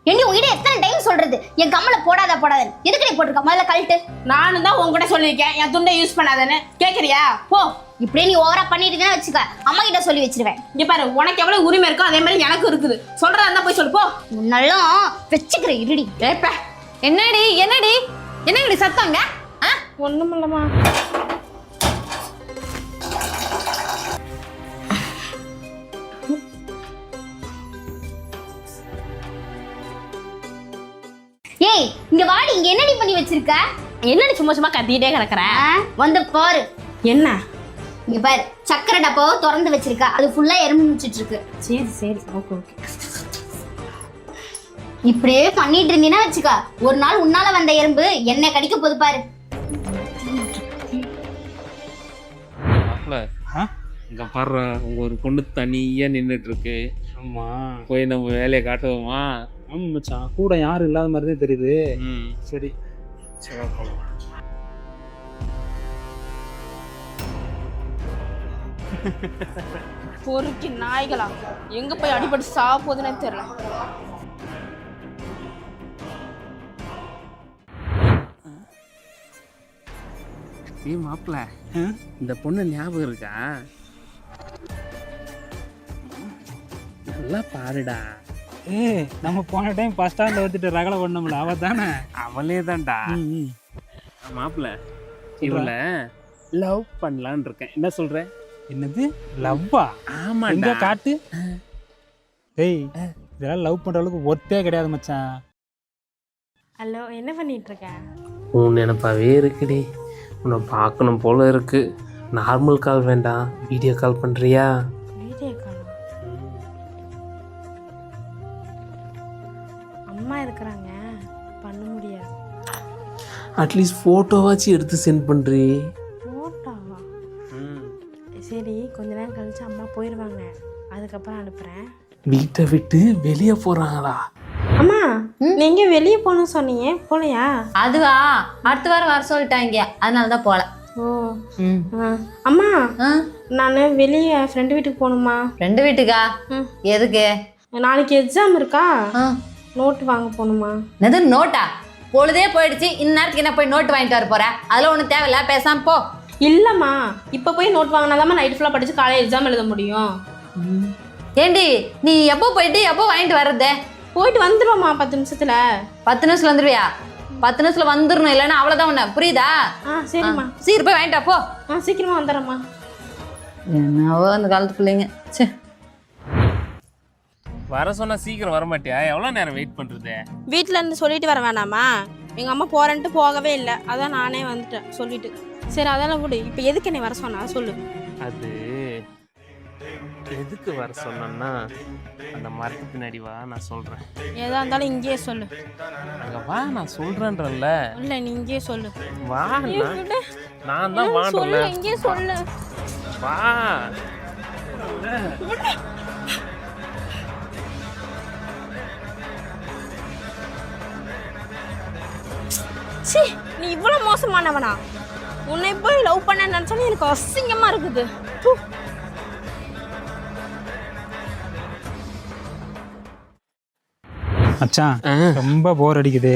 ஏண்டி உங்ககிட்ட எத்தனை டைம் சொல்றது என் கம்மல போடாத போடாதன்னு? எதுக்கு நீ போட்டிருக்க? முதல்ல கழட்டு. நானும் தான் உங்ககிட்ட சொல்லியிருக்கேன் என் துண்டை யூஸ் பண்ணாதன்னு. கேட்குறியா? போ. இப்படியே நீ ஓவரா பண்ணிட்டு வச்சுக்க, அம்மா கிட்ட சொல்லி வச்சிருவேன். இங்க பாரு, உனக்கு எவ்வளவு உரிமை இருக்கோ அதே மாதிரி எனக்கு இருக்குது. சொல்றதா இருந்தா போய் சொல்லு போ. முன்னெல்லாம் வச்சுக்கிறேன் இருடி. ஏப்ப என்னடி என்னடி என்னடி சத்தங்க? ஒண்ணும் இல்லம்மா. ஏய் இங்க வாடி, இங்க என்னடி பண்ணி வச்சிருக்க? என்னடி சும்மா சும்மா கத்திட்டே கிடக்குற? வந்து பாரு. என்ன? இங்க பாரு, சக்கரை டப்பாவை திறந்து வச்சிருக்க, அது ஃபுல்லா எறும்பு முடிச்சிட்டு இருக்கு. சரி சரி ஓகே ஓகே. இப்படியே பண்ணிட்டு இருந்தீங்கன்னா வச்சுக்க, ஒரு நாள் உன்னால வந்த எறும்பு என்ன கடிக்க போது பாரு. இங்க பாரு, உங்க ஒரு பொண்ணு தனியா நின்றுட்டு இருக்கு. ஆமா, போய் நம்ம வேலையை காட்டுவோமா? ஆமா மச்சான், கூட யாரும் இல்லாத மாதிரி தான் தெரியுது. சரி சரி போலாம். பொறுக்கி நாய்களா, எங்க போய் அடிபட்டு சாவ போகுதுன்னே தெரியல. ஏ மாப்பிள்ள, இந்த பொண்ணு ஞாபகம் இருக்கா? நல்லா பாருடா. நம்ம போன டைம் ஃபர்ஸ்ட் ஸ்டாண்ட்ல வந்துட்டு ரகலை பண்ணோம்ல, அவ தானே? அவளே தான்டா. மாப்பிள்ள, இவளை லவ் பண்ணலான்னு இருக்கேன். என்ன சொல்ற? என்னது லவ்வா? ஆமா, எங்க காட்டு. டேய், இதெல்லாம் லவ் பண்ற அளவுக்கு ஒர்த்தே கிடையாது மச்சான். ஹலோ, என்ன பண்ணிட்டு இருக்க? உன் நினைப்பாவே இருக்குடி. உன்னை பார்க்கணும் போல இருக்கு. நார்மல் கால் வேண்டாம், வீடியோ கால் பண்றியா? Video call? அம்மா இருக்கிறாங்க, பண்ண முடியாது. அட்லீஸ்ட் ஃபோட்டோவாச்சும் எடுத்து சென்ட் பண்ணுறி. ஃபோட்டோவா? சரி, கொஞ்ச நேரம் கழிச்சு அம்மா போயிடுவாங்க, அதுக்கப்புறம் அனுப்புகிறேன். வீட்டை விட்டு வெளியே போகிறாங்களா? அம்மா, நீங்க வெளியே போகணும் சொன்னீங்க, போலையா? அதுவா, அடுத்த வாரம் வர சொல்லிட்டாங்க, அதனால தான் போல. ஓ. அம்மா, நான் வெளியே ஃப்ரெண்டு வீட்டுக்கு போகணுமா? ஃப்ரெண்டு வீட்டுக்கா? எதுக்கு? நாளைக்கு எக்ஸாம் இருக்கா, நோட்டு வாங்க போகணுமா? என்னது நோட்டா? பொழுதே போயிடுச்சு, இந்நேரத்துக்கு என்ன போய் நோட்டு வாங்கிட்டு வர போற? அதெல்லாம் ஒன்றும் தேவையில்ல, பேசாம போ. இல்லைம்மா, இப்போ போய் நோட் வாங்கினாதான் நைட் ஃபுல்லாக படித்து காலையில் எக்ஸாம் எழுத முடியும். ஏண்டி, நீ எப்போ போயிட்டு எப்போ வாங்கிட்டு வர்றது? போயிட்டு வந்துடுவோம்மா 10 நிமிஷத்துல. 10 நிமிஷத்துல வந்துடுவியா? 10 நிமிஷத்துல வந்துடணும், இல்லைன்னா அவ்வளோதான் ஒன்று, புரியுதா? சரிம்மா. சீக்கிரம் போய் வாங்கிட்டா போ. சீக்கிரமா வந்துடுறேம்மா. என்னவோ அந்த காலத்து பிள்ளைங்க. சே, வர சொன்னா சீக்கிரம் வர மாட்டியா? எவ்வளோ நேரம் வெயிட் பண்ணுறது? வீட்டில் இருந்து சொல்லிட்டு வர வேணாமா? எங்கள் அம்மா போகிறேன்ட்டு போகவே இல்லை, அதான் நானே வந்துட்டேன் சொல்லிட்டு. சரி, அதெல்லாம் விடு. இப்போ எதுக்கு என்னை வர சொன்னா சொல்லு. அது எதுக்கு வர சொன்னா, அந்த மரத்து பின்னாடி வா, நான் சொல்கிறேன். எதா இருந்தாலும் இங்கேயே சொல்லு. அங்கே வா, நான் சொல்கிறேன்றல்ல. இல்லை, நீ இங்கேயே சொல்லு. வா, நான் தான் வாண்டல. இங்கேயே சொல்லு. வா. சி, நீ இவ்வளோ மோசமானவனா? உன்னை போய் லவ் பண்ண நினச்சாலும் எனக்கு அசிங்கமாக இருக்குது. மச்சான், ரொம்ப போர் அடிக்குது.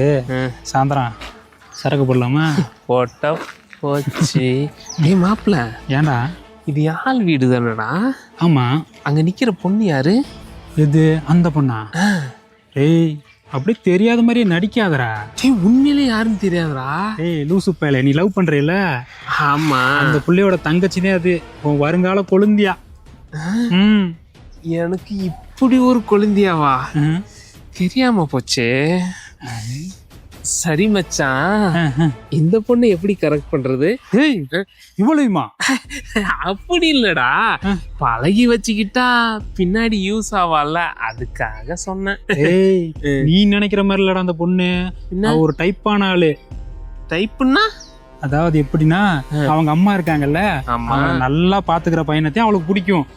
சாயந்தரம் சரக்கு போடலாமா? போட்டா போச்சு. நீ மாப்பிள்ள, ஏன்டா? இது யாழ் வீடு தானடா? ஆமா. அங்க நிக்கிற பொண்ணு யாரு? இது அந்த பொண்ணா? ஏய், அப்படியே தெரியாத மாதிரியே நடிக்காதடா. உண்மையிலே யாருன்னு தெரியாதடா. ஏய் லூசு பயலே, நீ லவ் பண்றீல? ஆமா, அந்த புள்ளையோட தங்கச்சினே அது, உன் வருங்கால கொழுந்தியா. எனக்கு இப்படி ஒரு கொழுந்தியாவா? தெரியாம போச்சே. சரி மச்சான், இந்த பொண்ணு எப்படி கரெக்ட் பண்றது? ஏய், இவ்வளவுமா? அப்படி இல்லடா, பழகி வச்சுக்கிட்டா பின்னாடி யூஸ் ஆவால, அதுக்காக சொன்னேன். ஏய், நீ நினைக்கிற மாதிரி இல்லடா அந்த பொண்ணு. ஒரு டைப்பான ஆளு. டைப்புன்னா? அதாவது எப்படின்னா, அவங்க அம்மா இருக்காங்கல்ல, அவங்க நல்லா பாத்துக்கிற பையனத்தையும் அவளுக்கு பிடிக்கும்.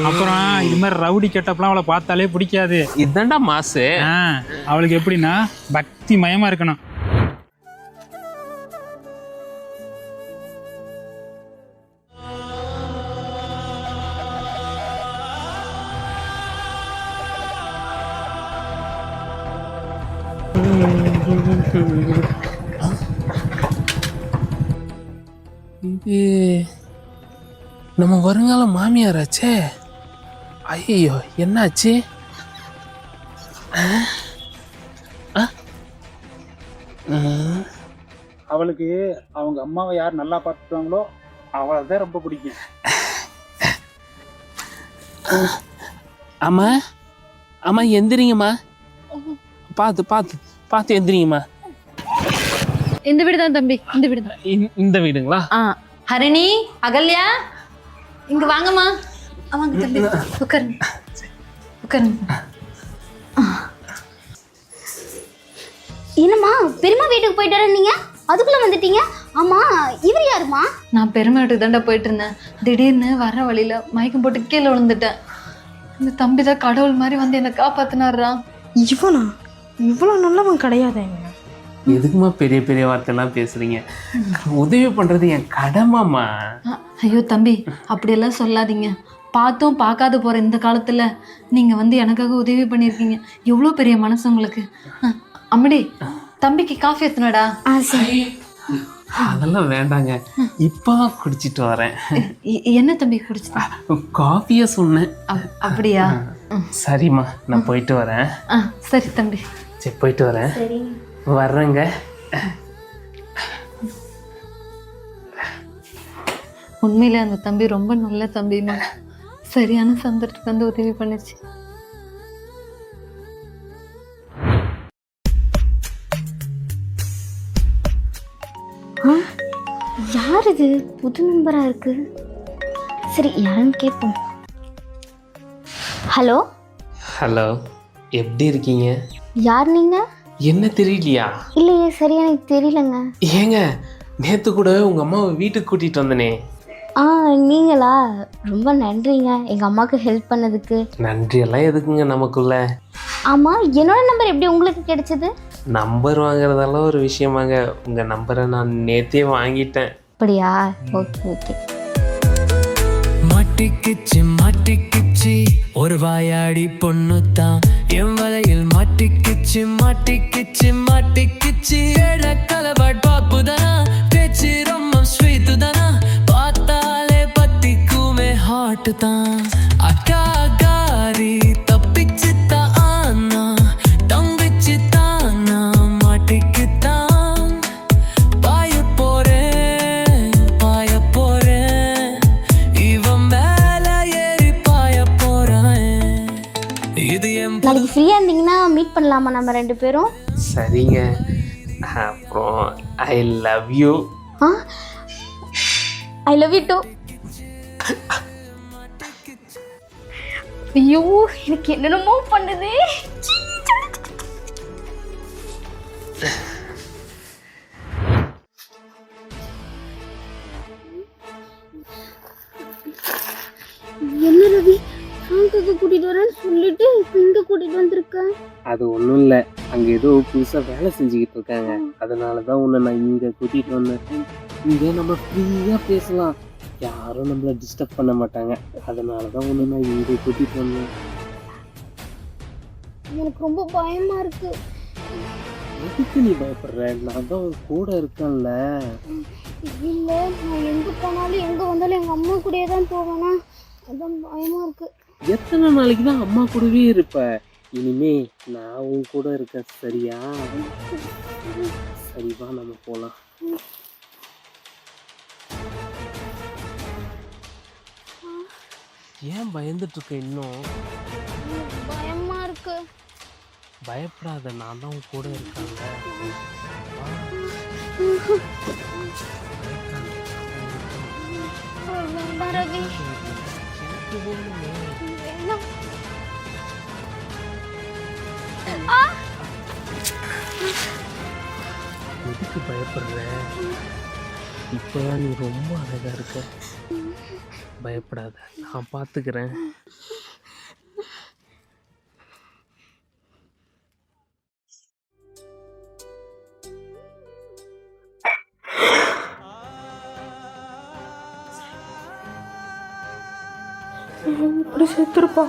அப்புறம் இது மாதிரி ரவுடி கெட்டப்லாம் அவளை பார்த்தாலே பிடிக்காது. இதுதான்டா மாசு. அவளுக்கு எப்படின்னா பக்தி மயமா இருக்கணும். இது நம்ம வருங்கால மாமியாராச்சே. ஐயோ என்னாச்சு? அவளுக்கு அவங்க அம்மாவை யார் நல்லா பார்த்துட்டாங்களோ அவளை தான் ரொம்ப பிடிக்கும். அம்மா அம்மா எந்திரிங்கம்மா. பார்த்து பார்த்து பார்த்து எந்திரிங்கம்மா. இந்த வீடு தான் தம்பி, இந்த வீடு தான். இந்த வீடுங்களா? ஹரிணி, அகல்யா, இங்க வாங்கம்மா. வாங்க தம்பி, உட்காருங்க உட்காருங்க. என்னம்மா பெரியம்மா வீட்டுக்கு போயிட்டு வர நீங்க அதுக்குள்ள வந்துட்டீங்க? ஆமா, இவர் யாருமா? நான் பெருமை வீட்டுக்கு தாண்டா போயிட்டு இருந்தேன். திடீர்னு வர வழியில மயக்கம் போட்டு கீழே விழுந்துட்டேன். இந்த தம்பி தான் கடவுள் மாதிரி வந்து என்னை காப்பாத்தினாரா. இவனா? இவ்வளோ நல்லவன் கிடையாதேங்க. எதுக்குமா பெரிய பெரிய வார்த்தைலாம் பேசுறீங்க? உதவி பண்றது என் கடமைமா. ஐயோ தம்பி, அப்படியெல்லாம் சொல்லாதீங்க. பார்த்தும் பார்க்காத போற இந்த காலத்துல நீங்க வந்து எனக்காக உதவி பண்ணியிருக்கீங்க. எவ்வளோ பெரிய மனசு உங்களுக்கு. அம்மடி, தம்பிக்கு காஃபி எத்தனடா? அதெல்லாம் வேண்டாங்க, இப்பதான் குடிச்சிட்டு வரேன். என்ன தம்பி குடிச்சு? காஃபியா சொன்னேன். அப்படியா? சரிம்மா, நான் போயிட்டு வரேன். சரி தம்பி. சரி போயிட்டு வரேன். வர்றேங்க. உண்மையில அந்த தம்பி ரொம்ப நல்ல தம்பிமா. சரியான சந்தர்ப்பத்துக்கு வந்து உதவி பண்ணிச்சு. யார் இது? புது நம்பரா இருக்கு. சரி யாருன்னு கேட்போம். ஹலோ ஹலோ, எப்படி இருக்கீங்க? யார் நீங்க? என்ன தெரியலையா? இல்லையே, சரியா எனக்கு தெரியலங்க. ஏங்க, நேத்து கூட உங்க அம்மாவை வீட்டுக்கு கூட்டிட்டு வந்தனே. நீங்களா? ரொம்ப நன்றிங்க எங்க அம்மாவுக்கு ஹெல்ப் பண்ணதுக்கு. நன்றி எல்லாம் எதுக்குங்க நமக்குள்ள. ஆமா, என்னோட நம்பர் எப்படி உங்களுக்கு கிடைச்சது? நம்பர் வாங்குறதெல்லாம் ஒரு விஷயமாங்க. உங்க நம்பரை நான் நேத்தே வாங்கிட்டேன். அப்படியா? Okay okay. மாட்டிக்கிச்சு மாட்டிக்கிச்சு ஒரு வாயாடி பொண்ணு தான் என் வலையில் மாட்டிக்கிச்சு மாட்டிக்கிச்சு மாட்டிக்கிச்சு. கலவாட் பாப்பு தானா, பேச்சு ரொம்ப ஸ்வீட்டு தானா, பார்த்தாலே பத்திக்குமே ஹாட்டு தான். அக்கா காரி தப்பிச்சு தான் ஆனா தம்பிச்சு தானா மாட்டிக்குத்தான். பாய போறேன் பாய போறேன், இவன் மேல ஏறி பாய போறேன். இது என் நாளைக்கு ஃப்ரீயா இருந்தீங்கன்னா மீட் பண்ணலாமா நம்ம ரெண்டு பேரும்? சரிங்க. அப்புறம் I love you. I love you too. ஐயோ, எனக்கு என்னென்னமோ பண்ணுது. என்ன ரவி, சாங்காக்கு கூட்டிட்டு வரேன்னு சொல்லிட்டு இப்போ இங்க கூட்டிட்டு வந்திருக்கேன். அது ஒன்றும் இல்லை, அங்கே ஏதோ புதுசாக வேலை செஞ்சுக்கிட்டு இருக்காங்க. அதனால தான் உன்னை நான் இங்கே கூட்டிகிட்டு வந்தேன். இங்கே நம்ம ஃப்ரீயாக பேசலாம், யாரும் நம்மளை டிஸ்டர்ப் பண்ண மாட்டாங்க. அதனால தான் உன்னை நான் இங்கே கூட்டிகிட்டு வந்தேன். எனக்கு ரொம்ப பயமா இருக்கு. எதுக்கு நீ பயப்படுற? நான் தான் உன் கூட இருக்கேன்ல. இல்ல, நான் எங்க போனாலும் எங்க வந்தாலும் எங்க அம்மா கூடயே தான் போவேனா, அதான் பயமா இருக்கு. எத்தனை நாளைக்கு தான் அம்மா கூடவே இருப்ப? இனிமே நான் உன் கூட இருக்கேன், சரியா? சரிவா, நம்ம போலாம். ஏன் பயந்துட்டு இருக்க இன்னும்? பயமா இருக்கு. பயப்படாத, நான் தான் உன் கூட இருக்கேன்ல. வேண்டாம் ரவி, வேணாம். எதுக்கு பயப்படுற? இப்போதான் நீ ரொம்ப அழகா இருக்க. பயப்படாத, நான் பார்த்துக்கிறேன். இப்படி செத்துருப்பா.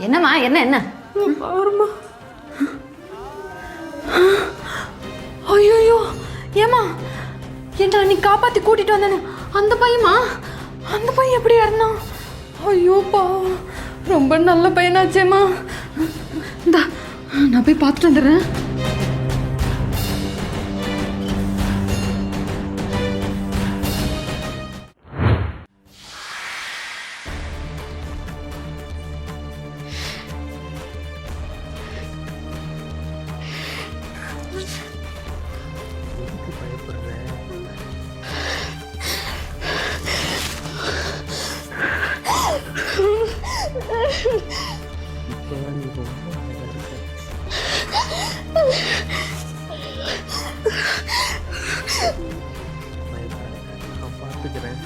என்னம்மா என்ன என்ன ஐயோ ஏமா ஏன்டா நீ காப்பாத்தி கூட்டிட்டு வந்தானே அந்த பையமா அந்த பையன் எப்படி இருந்தான் ஐயோப்பா ரொம்ப நல்ல பையனாச்சேம்மா இந்தா நான் போய் பார்த்துட்டு வந்துடுறேன் பார்த்துக்கிறேன்.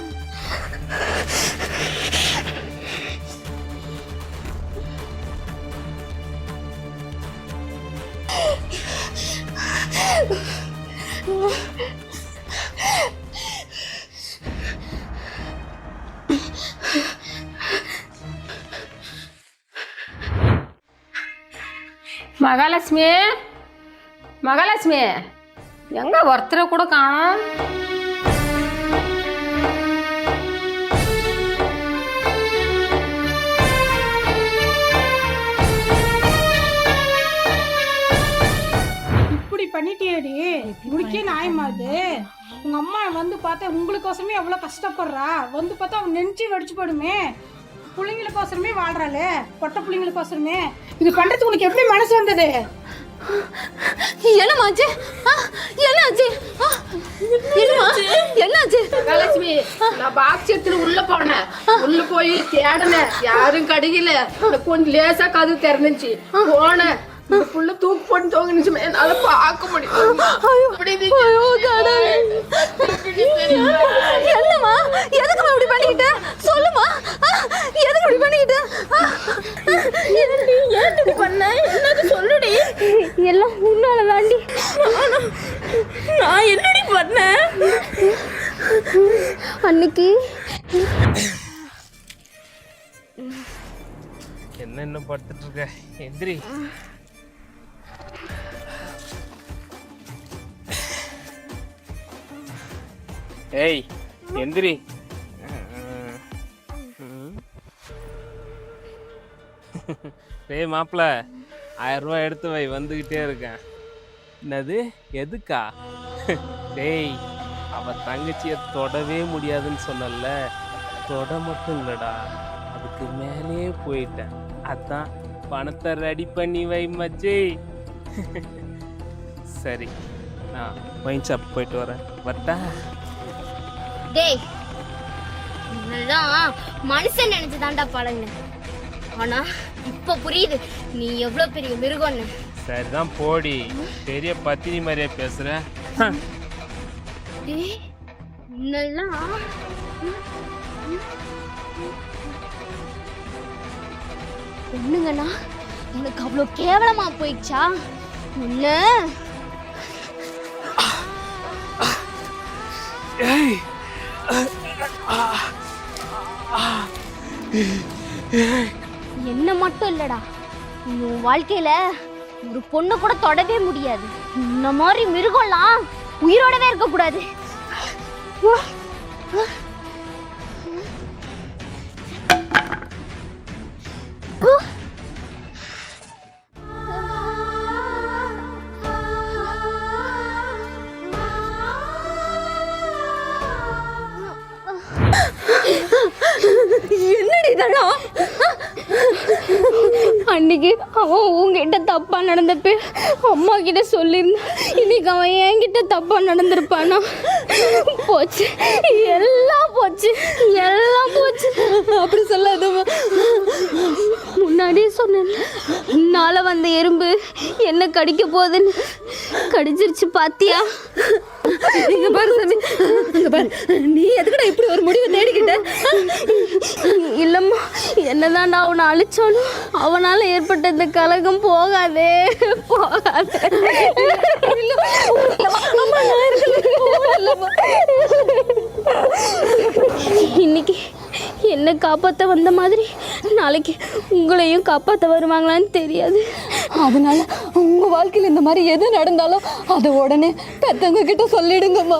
மகாலட்சுமி மகாலட்சுமி எங்க ஒருத்தரை கூட காணோம் இப்படி பண்ணிட்டியேடி உனக்கே நியாயமாது உங்க அம்மா வந்து பார்த்தா உங்களுக்கோசமே எவ்வளவு கஷ்டப்படுறா வந்து பார்த்தா அவன் நெஞ்சு வெடிச்சு போடுமே பிள்ளைங்களுக்கோசரமே வாழ்றாளே பொட்ட பிள்ளைங்களுக்கோசரமே இது பண்றதுக்கு உனக்கு எப்படி மனசு வந்தது என்னமாச்சு என்னாச்சு என்னாச்சு மகாலட்சுமி நான் பாக்ஸ் எடுத்துட்டு உள்ள போனேன் உள்ள போய் தேடினேன் யாரும் கிடைக்கல கொஞ்சம் லேசா கதவு திறந்துச்சு போனேன் புள்ள தூக்கு போட்டு தோங்குனுச்சுமே என்னால பார்க்க முடியும் என்னம்மா எதுக்குமா இப்படி பண்ணிக்கிட்ட சொல்லுமா எதுக்கு இப்படி பண்ணிக்கிட்ட ஏன் பண்ண என்னது சொல்லுடி எல்லாம் உன்னால தாண்டி நான் என்னடி பண்ணேன் அன்னைக்கு என்ன படுத்துட்டு இருக்க எந்திரி. ஏய் எந்திரி. டேய் மாப்பிள்ள 1000 ரூபாய் எடுத்து வை வந்துக்கிட்டே இருக்கேன். என்னது எதுக்கா? டேய் அவ தங்கச்சியை தொடவே முடியாதுன்னு சொன்னல, தொட மட்டும் இல்லடா அதுக்கு மேலே போயிட்டேன். அதான் பணத்தை ரெடி பண்ணி வை மச்சி. சரி நான் ஒயின் ஷாப் போயிட்டு வரேன், வரட்டா? டேய் இதெல்லாம் மனுஷன் நினைச்சு தாண்டா பழகினேன் ஆனா இப்ப புரியுது நீ எவ்வளவு பெரிய மிருகம்னு. சரிதான் போடி, பெரிய பத்தினி மாதிரியே பேசுற. டேய் இன்னெல்லாம் பொண்ணுங்கண்ணா உனக்கு அவ்வளோ கேவலமா போயிடுச்சா உன்ன என்ன மட்டும் இல்லடா நீ உன் வாழ்க்கையில ஒரு பொண்ணு கூட தொடவே முடியாது. இந்த மாதிரி மிருகம்லாம் உயிரோடவே இருக்கக்கூடாது. என்னடி இதெல்லாம் அன்னைக்கு அவன் உங்ககிட்ட தப்பா நடந்தப்ப அம்மா கிட்ட சொல்லியிருந்தான். இன்னைக்கு அவன் என்கிட்ட தப்பா நடந்திருப்பானா? போச்சு எல்லாம் போச்சு எல்லாம் போச்சு. அப்படி சொல்லாதம்மா. முன்னாடியே சொன்னேன் உன்னால வந்த எறும்பு என்ன கடிக்க போகுதுன்னு. கடிச்சிருச்சு பாத்தியா? இங்க பாரு சாமி, இங்க பாரு, நீ எதுக்குடா இப்படி ஒரு முடிவை தேடிக்கிட்ட? இல்லம்மா என்னதான் நான் அவனை அழிச்சாலும் அவனால ஏற்பட்ட இந்த கலகம் போகாதே போகாதே. இன்னைக்கு என்ன காப்பாற்ற வந்த மாதிரி நாளைக்கு உங்களையும் காப்பாற்ற வருவாங்களான்னு தெரியாது. அதனால உங்க வாழ்க்கையில் இந்த மாதிரி எது நடந்தாலும் அதை உடனே பெத்தவங்க கிட்ட சொல்லிடுங்கம்மா.